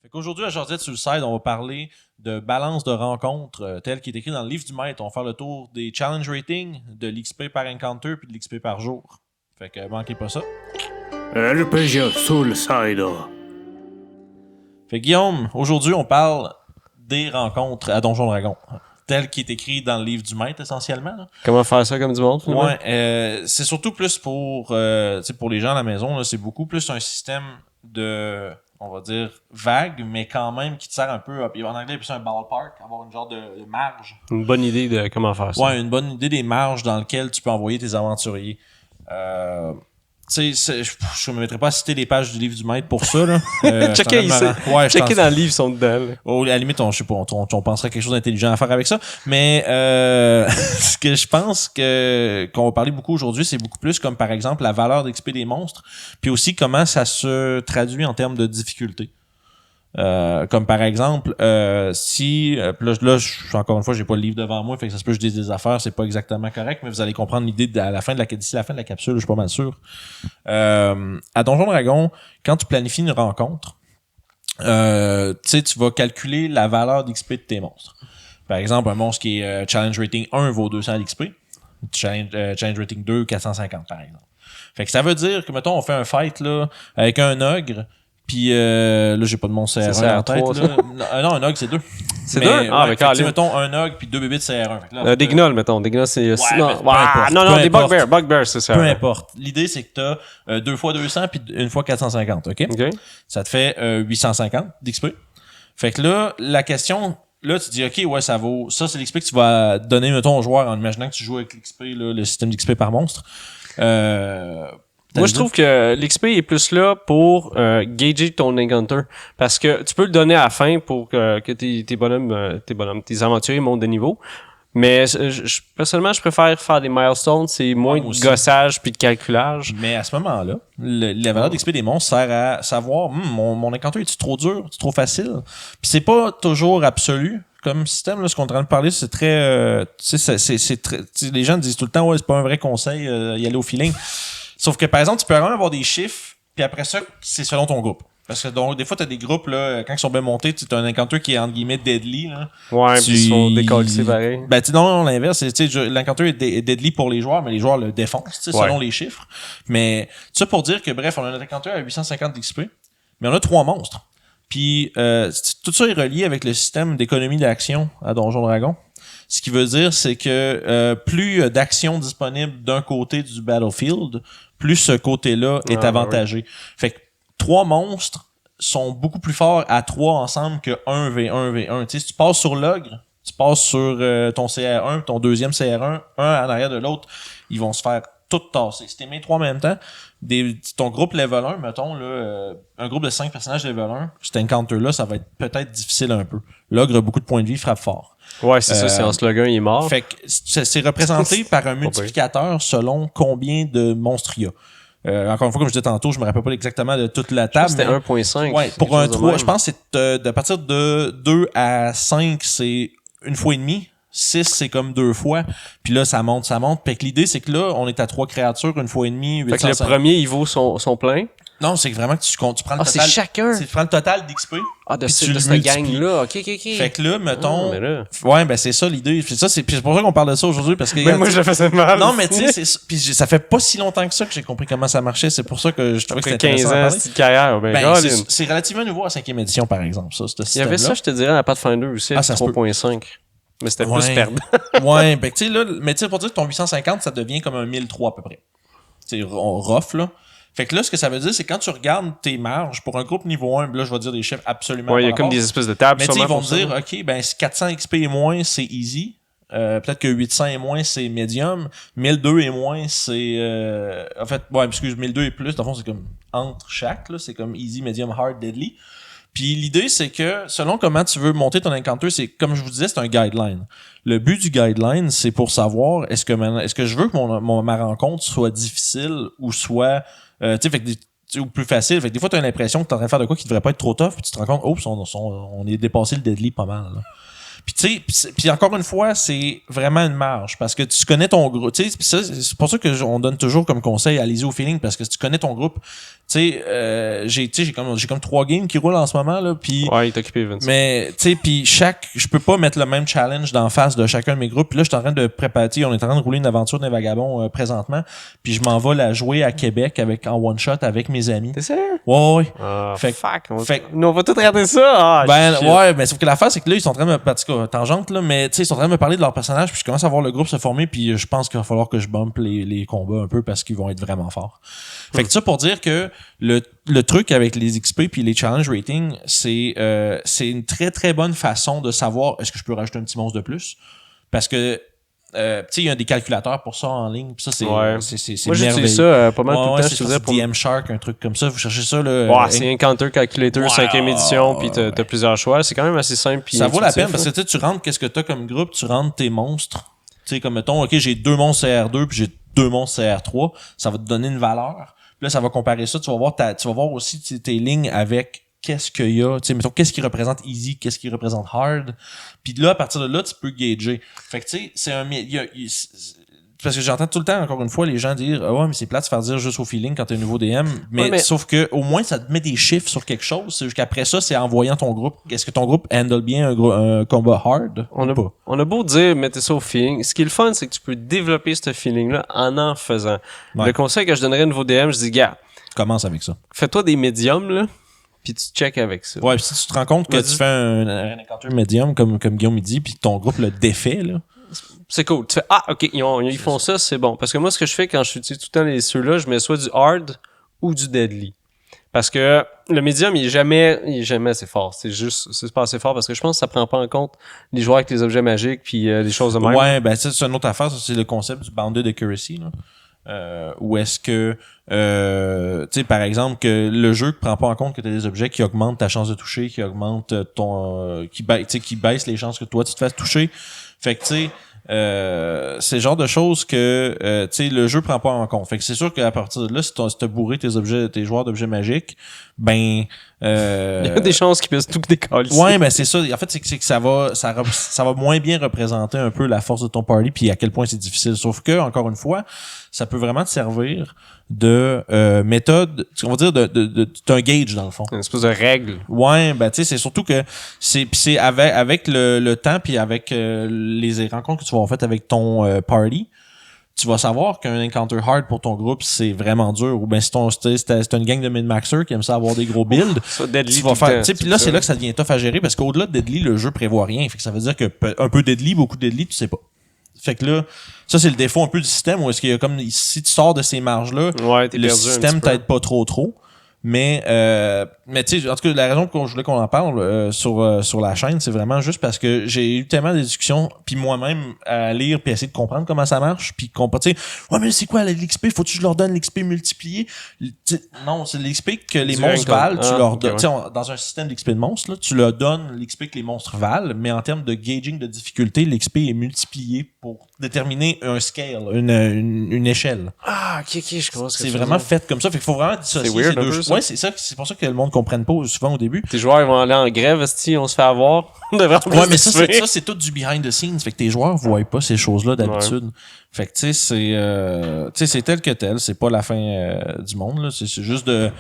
Fait qu'aujourd'hui, à Jardette sur le side, on va parler de balance de rencontres tel qu'il est écrit dans le livre du maître. On va faire le tour des challenge ratings, de l'XP par encounter puis de l'XP par jour. Fait que manquez pas ça. RPG Soulside. Fait que Guillaume, aujourd'hui, on parle des rencontres à Donjon Dragon. Tel qu'il est écrit dans le livre du maître, essentiellement. Là. Comment faire ça comme du monde? Ouais, c'est surtout plus pour les gens à la maison, là, c'est beaucoup plus un système de, on va dire, vague, mais quand même qui te sert un peu, en anglais, c'est un ballpark, avoir une genre de marge. Une bonne idée de comment faire ça. Ouais, une bonne idée des marges dans lesquelles tu peux envoyer tes aventuriers. Tu sais, je me mettrais pas à citer les pages du livre du maître pour ça, là. Checker ici. Checker dans le livre, ils sont dedans. Là. À la limite, je sais pas, on penserait quelque chose d'intelligent à faire avec ça. Mais ce que je pense qu'on va parler beaucoup aujourd'hui, c'est beaucoup plus comme, par exemple, la valeur d'XP des monstres, puis aussi comment ça se traduit en termes de difficulté. Comme par exemple, si là, encore une fois, j'ai pas le livre devant moi, fait que ça se peut que je dise des affaires, c'est pas exactement correct, mais vous allez comprendre l'idée d'ici la fin de la capsule, je suis pas mal sûr. À Donjon Dragon, quand tu planifies une rencontre, tu vas calculer la valeur d'XP de tes monstres. Par exemple, un monstre qui est challenge rating 1 vaut 200 d'XP, challenge rating 2 450 par exemple. Fait que ça veut dire que mettons on fait un fight là avec un ogre. Puis là, j'ai pas de mon CR1 en tête. Là. Non, un ogre, c'est 2. C'est 2? Ah, mais mettons un ogre puis 2 bébés de CR1. Des gnolls, mettons. Des gnolls, c'est... non, des bugbears. Bugbears, c'est ça. Peu importe. L'idée, c'est que t'as 2 fois 200 puis 1 fois 450, OK? Ça te fait 850 d'XP. Fait que là, la question... Là, tu dis, OK, ouais, ça vaut... Ça, c'est l'XP que tu vas donner, mettons, au joueur en imaginant que tu joues avec l'XP, là, le système d'XP par monstre. Moi, je trouve que l'XP est plus là pour gager ton encounter. Parce que tu peux le donner à la fin pour que tes aventuriers montent de niveau. Mais personnellement, je préfère faire des milestones. C'est moins de gossage puis de calculage. Mais à ce moment-là, la valeur d'XP des monstres sert à savoir mon encounter est-tu trop dur, est-tu trop facile? Puis c'est pas toujours absolu. Comme système, là, ce qu'on est en train de parler, c'est très... c'est très... Les gens disent tout le temps, ouais, c'est pas un vrai conseil, y aller au feeling. Sauf que, par exemple, tu peux vraiment avoir des chiffres, puis après ça, c'est selon ton groupe. Parce que donc, des fois, t'as des groupes, là, quand ils sont bien montés, tu as un encounter qui est, entre guillemets, deadly, là. Ouais, puis ils se font décoller, pareil. Ben, non, l'inverse, l'encounter est deadly pour les joueurs, mais les joueurs le défoncent, selon les chiffres. Mais, ça pour dire que, bref, on a un encounter à 850 d'XP, mais on a 3 monstres. Puis, tout ça est relié avec le système d'économie d'action à Donjon Dragon. Ce qui veut dire, c'est que plus d'actions disponibles d'un côté du battlefield, plus ce côté-là est avantagé. Oui. Fait que 3 monstres sont beaucoup plus forts à 3 ensemble que 1v1v1. Tu sais, si tu passes sur l'ogre, tu passes sur ton CR1, ton deuxième CR1, un en arrière de l'autre, ils vont se faire tout tasser. Si t'es mis 3 en même temps, ton groupe level 1, mettons, là, un groupe de 5 personnages level 1, cet encounter-là, ça va être peut-être difficile un peu. L'ogre a beaucoup de points de vie, frappe fort. Ouais, c'est ça, c'est en slogan, il est mort. Fait que c'est représenté par un multiplicateur selon combien de monstres il y a. Encore une fois, comme je disais tantôt, je me rappelle pas exactement de toute la table. C'était 1.5. Ouais, pour un 3, je pense que c'est à partir de 2 à 5, c'est une fois et demi. 6, c'est comme 2 fois. Puis là, ça monte. Fait que l'idée, c'est que là, on est à 3 créatures, une fois et demi, 805. Fait que le premier, il vaut son plein. Non, c'est vraiment que tu prends le total. C'est chacun. Tu prends le total d'XP. De cette gang-là. OK. Fait que là, mettons. Ouais, ben, c'est ça l'idée. Puis c'est pour ça qu'on parle de ça aujourd'hui. Parce que. Mais moi, je le faisais mal. Non, mais tu sais, puis ça fait pas si longtemps que ça que j'ai compris comment ça marchait. C'est pour ça que je trouvais que c'était intéressant. 15 ans, c'est une carrière. C'est relativement nouveau à 5e édition, par exemple, ça, ce système-là. Il y avait ça, je te dirais, à Pathfinder aussi, 3.5. Mais c'était plus perdant. Ouais, ben, tu sais, là, mais tu sais, pour dire que ton 850, ça devient comme un 1003 à peu près. Tu sais, rough, là. Fait que là, ce que ça veut dire, c'est quand tu regardes tes marges pour un groupe niveau 1, là, je vais dire des chiffres absolument. Ouais, il y a comme des espèces de tables. Mais tu sais, ils vont te dire, OK, ben, 400 XP et moins, c'est easy. Peut-être que 800 et moins, c'est medium. 1002 et moins, c'est, en fait, 1002 et plus, dans le fond, c'est comme entre chaque, là. C'est comme easy, medium, hard, deadly. Puis l'idée, c'est que selon comment tu veux monter ton encounter, c'est comme je vous disais, c'est un guideline. Le but du guideline, c'est pour savoir est-ce que je veux que ma rencontre soit difficile ou soit ou plus facile. Fait que des fois, tu as l'impression que tu es en train de faire de quoi qui devrait pas être trop tough, puis tu te rends compte, on est dépassé le deadly pas mal. Là. Puis tu sais, puis encore une fois, c'est vraiment une marge parce que tu connais ton groupe. Tu sais, ça, c'est pour ça que on donne toujours comme conseil, allez-y au feeling parce que si tu connais ton groupe, tu sais, j'ai comme 3 games qui roulent en ce moment là, puis Ouais, il est occupé, Vince. mais tu sais, puis je peux pas mettre le même challenge d'en face de chacun de mes groupes. Puis là, je suis en train de préparer, on est en train de rouler une aventure des vagabonds présentement, puis je m'en vais la jouer à Québec en one shot avec mes amis. T'es sérieux? Ouais. Fait, fait nous, on va tout rater ça. Ah, ben shit. ouais, mais sauf que l'affaire c'est que là ils sont en train de me tangente là, mais tu sais ils sont en train de me parler de leur personnage puis je commence à voir le groupe se former puis je pense qu'il va falloir que je bump les combats un peu parce qu'ils vont être vraiment forts. Fait que ça pour dire que le truc avec les XP puis les challenge rating, c'est une très très bonne façon de savoir est-ce que je peux rajouter un petit monstre de plus parce que tu sais il y a des calculateurs pour ça en ligne puis ça c'est Ouais. c'est Moi, merveilleux. j'utilise ça pas mal tout le temps. Ouais, Je c'est faisais pour DM Shark un truc comme ça, vous cherchez ça là. Ouais, c'est Encounter Calculator Ouais, 5e édition, puis ouais. t'as plusieurs choix. C'est quand même assez simple. Puis ça vaut la intuitif, peine parce que tu rentres qu'est-ce que t'as comme groupe, tu rentres tes monstres. Tu sais, comme mettons, ok, j'ai 2 monstres CR2 puis j'ai 2 monstres CR3, ça va te donner une valeur. Puis là, ça va comparer ça, tu vas voir aussi tes lignes avec qu'est-ce qu'il y a, tu sais, mettons, qu'est-ce qui représente easy, qu'est-ce qui représente hard. Puis là, à partir de là, tu peux gager. Fait que tu sais, c'est parce que j'entends tout le temps, encore une fois, les gens dire ah ouais, mais c'est plate de se faire dire juste au feeling quand t'es un nouveau DM. Mais sauf que au moins, ça te met des chiffres sur quelque chose. C'est jusqu'après ça, c'est en voyant ton groupe. Est-ce que ton groupe handle bien un combat hard? On a beau dire mettez ça au feeling. Ce qui est le fun, c'est que tu peux développer ce feeling-là en faisant. Ouais. Le conseil que je donnerais à un nouveau DM, je dis gars, Commence avec ça. fais-toi des médiums, là, puis tu check avec ça. Ouais, pis si tu te rends compte que tu fais un encounter médium, comme Guillaume il dit, puis que ton groupe le défait, là. C'est cool. Tu fais ok, ils font ça, c'est bon. Parce que moi, ce que je fais quand je utilise tout le temps ceux-là, je mets soit du hard ou du deadly. Parce que le médium, il est jamais assez fort. C'est pas assez fort parce que je pense que ça prend pas en compte les joueurs avec les objets magiques puis les choses de même. Ouais, ben ça, c'est une autre affaire. Ça, c'est le concept du bounded accuracy, là. Où est-ce que tu sais par exemple que le jeu prend pas en compte que tu as des objets qui augmentent ta chance de toucher, qui augmentent ton qui baisse les chances que toi tu te fasses toucher. Fait que tu sais c'est le genre de choses que tu sais le jeu prend pas en compte. Fait que c'est sûr qu'à partir de là si t'as bourré tes joueurs d'objets magiques, ben il y a des chances qu'ils puissent tout décoller. Ouais, ben c'est ça. En fait, c'est que ça va moins bien représenter un peu la force de ton party puis à quel point c'est difficile. Sauf que encore une fois, ça peut vraiment te servir de méthode, on va dire d'un gauge dans le fond. Une espèce de règle. Ouais, ben tu sais, c'est surtout que c'est avec le temps puis avec les rencontres que tu vas avoir faites avec ton party, tu vas savoir qu'un encounter hard pour ton groupe, c'est vraiment dur. Ou ben si c'est une gang de min-maxers qui aiment ça avoir des gros builds, Ça, Deadly, tu vas faire. Tu sais, puis là, c'est là que ça devient tough à gérer parce qu'au-delà de Deadly, le jeu prévoit rien. Fait que ça veut dire que un peu Deadly, beaucoup de Deadly, tu sais pas. Fait que là, ça c'est le défaut un peu du système où est-ce qu'il y a comme si tu sors de ces marges-là, ouais, t'es le perdu système t'aide pas trop. Mais tu sais, en tout cas, la raison pour je voulais qu'on en parle sur la chaîne, c'est vraiment juste parce que j'ai eu tellement de discussions, puis moi-même à lire puis essayer de comprendre comment ça marche, puis tu sais, ouais mais c'est quoi l'XP, faut-tu que je leur donne l'XP multiplié? Non, c'est l'XP que les monstres valent, tu leur donnes. Okay, dans un système d'XP de monstres, là, tu leur donnes l'XP que les monstres valent, mais en termes de gauging de difficulté, l'XP est multiplié pour déterminer un scale, une échelle. Ah, ok, je commence. C'est vraiment fait comme ça, fait qu'il faut vraiment dissocier ces deux choses. Ouais, c'est pour ça que le monde comprenne pas souvent au début. Tes joueurs ils vont aller en grève, si on se fait avoir. Ouais, mais ça c'est tout du behind the scenes, fait que tes joueurs voient pas ces choses-là d'habitude. Ouais. Fait que tu sais c'est tel que tel, c'est pas la fin du monde là, c'est juste de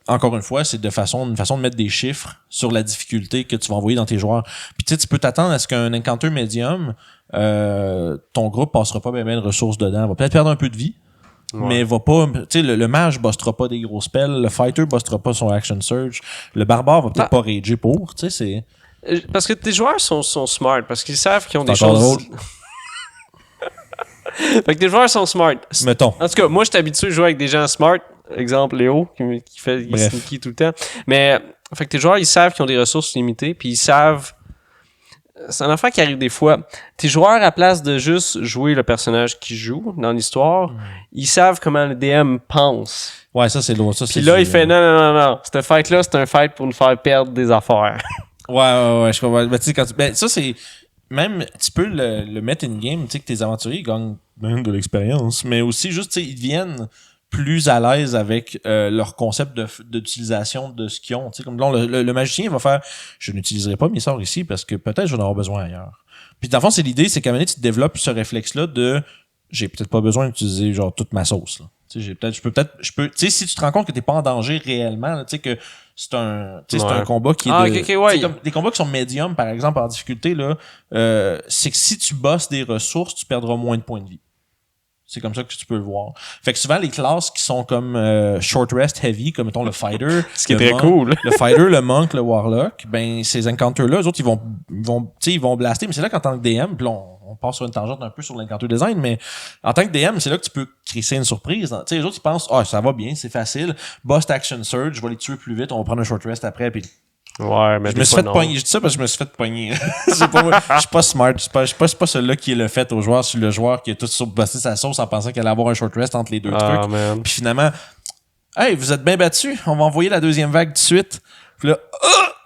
encore une fois, c'est une façon de mettre des chiffres sur la difficulté que tu vas envoyer dans tes joueurs. Puis tu peux t'attendre à ce qu'un encounter médium ton groupe passera pas bien de ressources dedans, va peut-être perdre un peu de vie. Ouais. Mais va pas, tu sais, le mage bossera pas des gros spells, le fighter bossera pas son action surge, le barbare va peut-être pas rager pour, tu sais, c'est... Parce que tes joueurs sont smart, parce qu'ils savent qu'ils ont des choses... Fait que tes joueurs sont smart. Mettons. En tout cas, moi, je suis habitué à jouer avec des gens smart. Exemple, Léo, qui fait sneaky tout le temps. Mais, fait que tes joueurs, ils savent qu'ils ont des ressources limitées, puis ils savent... C'est un affaire qui arrive des fois. Tes joueurs, à place de juste jouer le personnage qui joue dans l'histoire, ils savent comment le DM pense. Ouais, ça, c'est lourd. Puis là, il fait non. Cette fight-là, c'est un fight pour nous faire perdre des affaires. Ouais, je comprends. Ben, tu sais, ça, c'est... Même, tu peux le mettre in-game, tu sais, que tes aventuriers gagnent même de l'expérience, mais aussi juste, tu sais, ils viennent plus à l'aise avec leur concept d'utilisation de ce qu'ils ont. Tu sais, comme là, le magicien va faire « Je n'utiliserai pas mes sorts ici parce que peut-être je vais en avoir besoin ailleurs. » Puis dans le fond, c'est l'idée, c'est qu'à un moment donné, tu développes ce réflexe-là de « J'ai peut-être pas besoin d'utiliser genre toute ma sauce. » Là. Tu sais, tu sais, si tu te rends compte que t'es pas en danger réellement, là, tu sais que c'est un combat qui est comme des combats qui sont médiums, par exemple, en difficulté, là, c'est que si tu bosses des ressources, tu perdras moins de points de vie. C'est comme ça que tu peux le voir. Fait que souvent, les classes qui sont comme short rest heavy, comme mettons le fighter, ce qui est très cool. Le fighter, le monk, le warlock, ben ces encounters-là, eux autres, ils vont blaster, mais c'est là qu'en tant que DM, puis là, on part sur une tangente un peu sur l'encounter design, mais en tant que DM, c'est là que tu peux créer une surprise. Tu sais, les autres, ils pensent, ça va bien, c'est facile. Bust action surge, je vais les tuer plus vite, on va prendre un short rest après, puis ouais, mais je me suis fait pogner. Je dis ça parce que je me suis fait pogner. C'est pas moi. Je suis pas smart. Je suis pas celui-là qui est le fait au joueur sur le joueur qui a tout surbossé sa sauce en pensant qu'elle allait avoir un short rest entre les deux trucs. Man. Puis finalement, hey, vous êtes bien battus. On va envoyer la deuxième vague tout de suite. Puis là,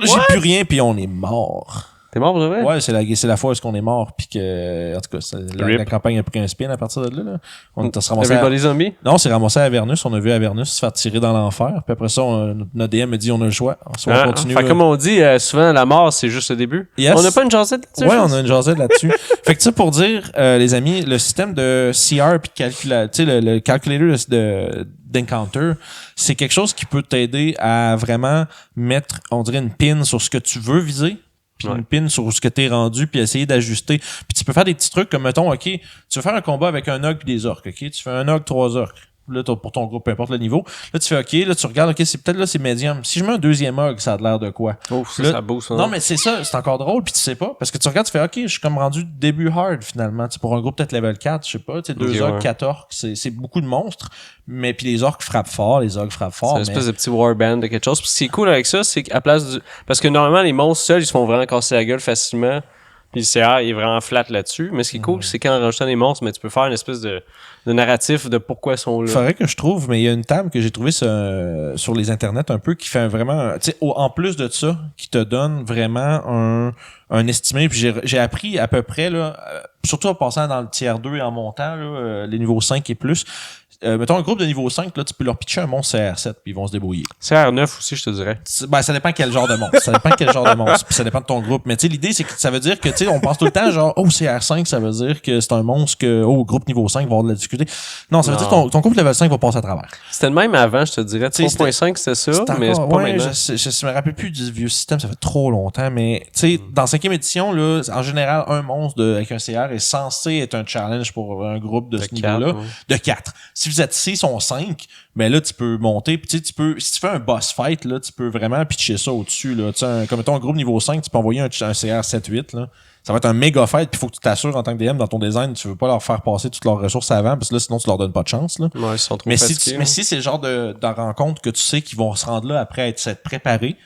j'ai plus rien puis on est mort. T'es mort pour de vrai? Ouais, c'est la fois où on est mort puis que en tout cas, la campagne a pris un spin à partir de là. On se ramassé les zombies? Non, on s'est ramassé à Avernus, on a vu Avernus se faire tirer dans l'enfer, puis après ça notre DM a dit on a le choix. On continue. Fait comme on dit souvent la mort c'est juste le début. Yes. On n'a pas une jasette là-dessus? Ouais, on a une jasette là-dessus. Fait que ça pour dire les amis, le système de CR puis le calculator d'encounter, c'est quelque chose qui peut t'aider à vraiment mettre, on dirait, une pin sur ce que tu veux viser. Puis une pin sur ce que t'es rendu, puis essayer d'ajuster. Puis tu peux faire des petits trucs comme, mettons, OK, tu veux faire un combat avec un ogre puis des orques, OK? Tu fais un ogre, 3 orques. Là, pour ton groupe, peu importe le niveau. Là, tu fais OK, là, tu regardes, OK, c'est peut-être là, c'est médium. Si je mets un deuxième ogre, ça a l'air de quoi? Oh, ça booste. Non, mais c'est ça, c'est encore drôle, puis tu sais pas. Parce que tu regardes, tu fais OK, je suis comme rendu début hard, finalement. Tu sais, pour un groupe peut-être level 4, je sais pas, tu sais, 2 ogres, 4 orques, c'est beaucoup de monstres. Mais puis les orques frappent fort, les ogres frappent fort. C'est une espèce de petit warband de quelque chose. Puis ce qui est cool avec ça, c'est qu'à place du... Parce que normalement, les monstres seuls, ils se font vraiment casser la gueule facilement. Puis le CR est vraiment flat là-dessus. Mais ce qui est cool, c'est qu'en rajoutant des monstres, mais tu peux faire une espèce de narratif de pourquoi ils sont là. Faudrait que je trouve, mais il y a une table que j'ai trouvée sur les internets un peu qui fait vraiment, tu sais, en plus de ça, qui te donne vraiment un estimé. Puis j'ai appris à peu près, là, surtout en passant dans le tiers 2 et en montant, là, les niveaux 5 et plus. Mettons un groupe de niveau 5, là, tu peux leur pitcher un monstre CR7 puis ils vont se débrouiller. CR9 aussi, je te dirais. Ben, ça dépend quel genre de monstre. Ça dépend quel genre de monstre. Puis ça dépend de ton groupe. Mais tu sais, l'idée, c'est que ça veut dire que, tu sais, on pense tout le temps, genre, CR5, ça veut dire que c'est un monstre que, groupe niveau 5 va avoir de la difficulté. Non, ça veut dire que ton groupe level 5 va passer à travers. C'était le même avant, je te dirais. 3.5, c'était ça, mais c'est pas maintenant. Je me rappelle plus du vieux système, ça fait trop longtemps, mais, tu sais, dans 5e édition, là, en général, un monstre avec un CR est censé être un challenge pour un groupe de ce niveau-là. De 4. Si vous êtes 6, on 5, ben là, tu peux monter. Puis tu peux, si tu fais un boss fight, là, tu peux vraiment pitcher ça au-dessus, là. Comme mettons un groupe niveau 5, tu peux envoyer un CR 7-8, là. Ça va être un méga fight, puis il faut que tu t'assures en tant que DM dans ton design, tu veux pas leur faire passer toutes leurs ressources avant, parce que là, sinon, tu leur donnes pas de chance, là. Ouais, ils sont trop mais fatigués, si c'est le genre de rencontre que tu sais qu'ils vont se rendre là après s'être préparés,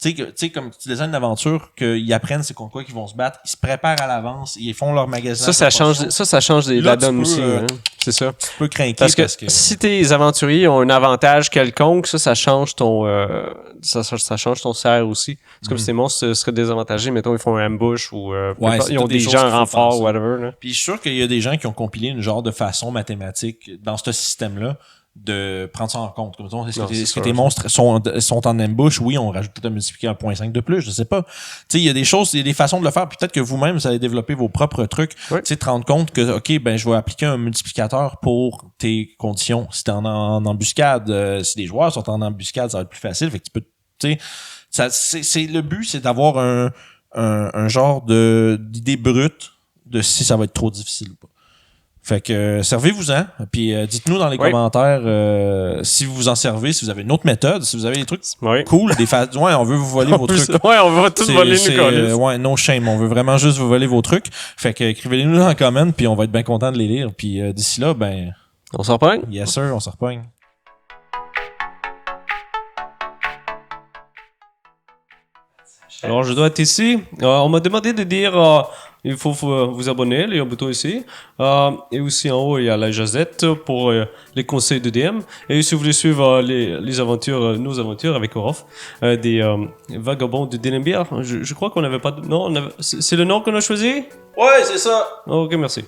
tu sais, comme tu designes une aventure, qu'ils apprennent c'est contre quoi qu'ils vont se battre, ils se préparent à l'avance, ils font leur magasin. Ça change la donne aussi, hein. C'est ça. Tu peux craquer parce que si tes aventuriers ont un avantage quelconque, ça change ton ça change ton CR aussi. C'est comme si tes monstres seraient désavantagés, mettons ils font un ambush ou ils ont des gens en renfort ou whatever là. Puis je suis sûr qu'il y a des gens qui ont compilé une genre de façon mathématique dans ce système-là de prendre ça en compte. Comme est-ce que tes monstres sont en ambush? Oui, on rajoute peut-être un multiplicateur 0.5 de plus, je sais pas. Tu sais, il y a des choses, il y a des façons de le faire. Peut-être que vous-même, vous allez développer vos propres trucs. Tu sais, te rendre compte que, OK, ben, je vais appliquer un multiplicateur pour tes conditions. Si t'es en embuscade, si les joueurs sont en embuscade, ça va être plus facile. Fait que tu peux, tu sais, le but, c'est d'avoir un genre d'idée brute de si ça va être trop difficile ou pas. Fait que servez-vous-en, puis dites-nous dans les commentaires si vous vous en servez, si vous avez une autre méthode, si vous avez des trucs cool, on veut vous voler vos trucs. Ouais, on veut tout voler nous no shame, on veut vraiment juste vous voler vos trucs. Fait que écrivez-les-nous dans les commentaires, puis on va être bien content de les lire. Puis d'ici là, ben on s'en repogne. Yes sir, on s'en repogne. Alors, je dois être ici. On m'a demandé de dire il faut vous abonner, il y a un bouton ici. Et aussi en haut, il y a la jasette pour les conseils de DM. Et si vous voulez suivre les aventures, nos aventures avec Orof, des vagabonds de Denenbier, je crois qu'on n'avait pas de... Non, c'est le nom qu'on a choisi? Ouais, c'est ça. Ok, merci.